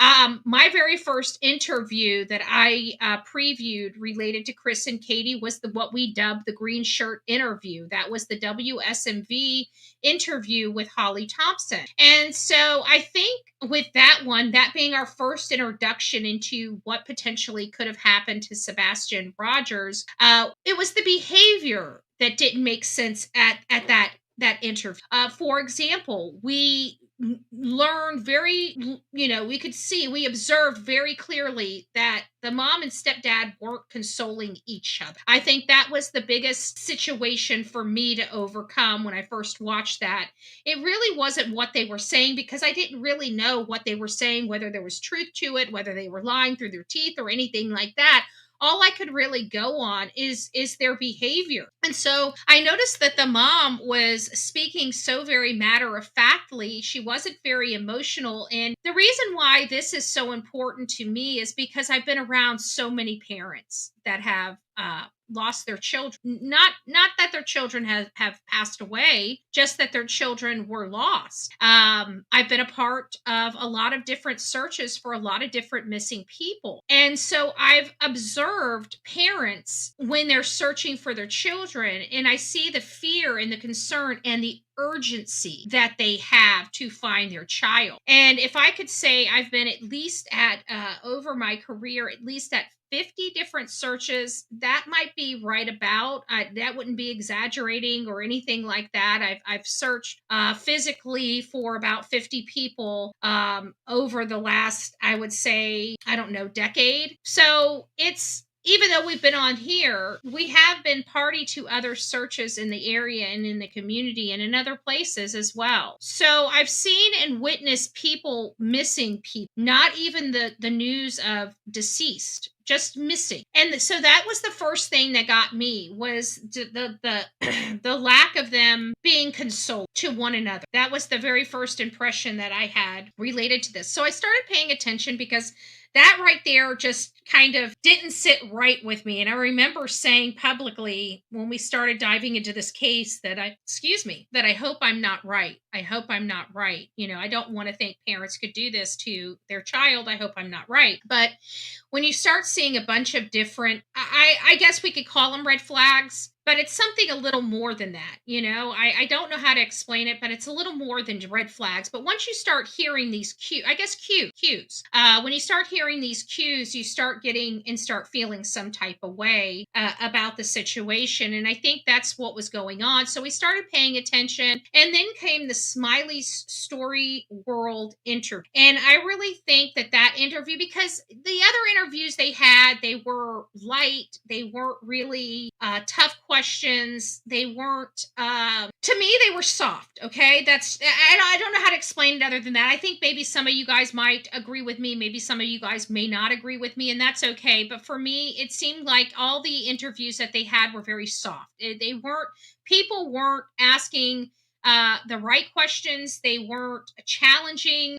My very first interview that I previewed related to Chris and Katie was what we dubbed the green shirt interview. That was the WSMV interview with Holly Thompson. And so I think with that one, that being our first introduction into what potentially could have happened to Sebastian Rogers, it was the behavior that didn't make sense at that interview. For example, we learned we observed very clearly that the mom and stepdad weren't consoling each other. I think that was the biggest situation for me to overcome when I first watched that. It really wasn't what they were saying, because I didn't really know what they were saying, whether there was truth to it, whether they were lying through their teeth or anything like that. All I could really go on is their behavior. And so I noticed that the mom was speaking so very matter of factly. She wasn't very emotional. And the reason why this is so important to me is because I've been around so many parents that have lost their children. Not that their children have passed away, just that their children were lost. I've been a part of a lot of different searches for a lot of different missing people. And so I've observed parents when they're searching for their children, and I see the fear and the concern and the urgency that they have to find their child. And if I could say, I've been at least at over my career, at least at 50 different searches. That might be right about. That wouldn't be exaggerating or anything like that. I've searched physically for about 50 people over the last, I would say, I don't know, decade. So it's, even though we've been on here, we have been party to other searches in the area and in the community and in other places as well. So I've seen and witnessed people missing people, not even the news of deceased, just missing. And so that was the first thing that got me, was the lack of them being consoled to one another. That was the very first impression that I had related to this. So I started paying attention, because that right there just kind of didn't sit right with me. And I remember saying publicly when we started diving into this case that I hope I'm not right. I hope I'm not right. I don't want to think parents could do this to their child. I hope I'm not right. But when you start seeing a bunch of different, I guess we could call them red flags, but it's something a little more than that. I don't know how to explain it, but it's a little more than red flags. But once you start hearing these cues, when you start hearing these cues, you start getting and start feeling some type of way about the situation. And I think that's what was going on. So we started paying attention, and then came the Smiley's Story World interview. And I really think that interview, because the other interviews they had, they were light. They weren't really tough questions. They weren't, to me, they were soft. Okay. I don't know how to explain it other than that. I think maybe some of you guys might agree with me. Maybe some of you guys may not agree with me, and that's okay. But for me, it seemed like all the interviews that they had were very soft. People weren't asking the right questions. They weren't challenging,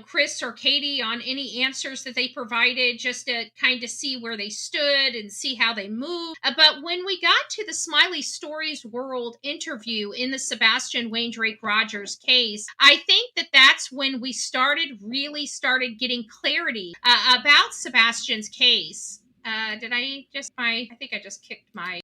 Chris or Katie on any answers that they provided, just to kind of see where they stood and see how they moved. But when we got to the Smiley Stories World interview in the Sebastian Wayne Drake Rogers case, I think that's when we really started getting clarity about Sebastian's case. I think I just kicked my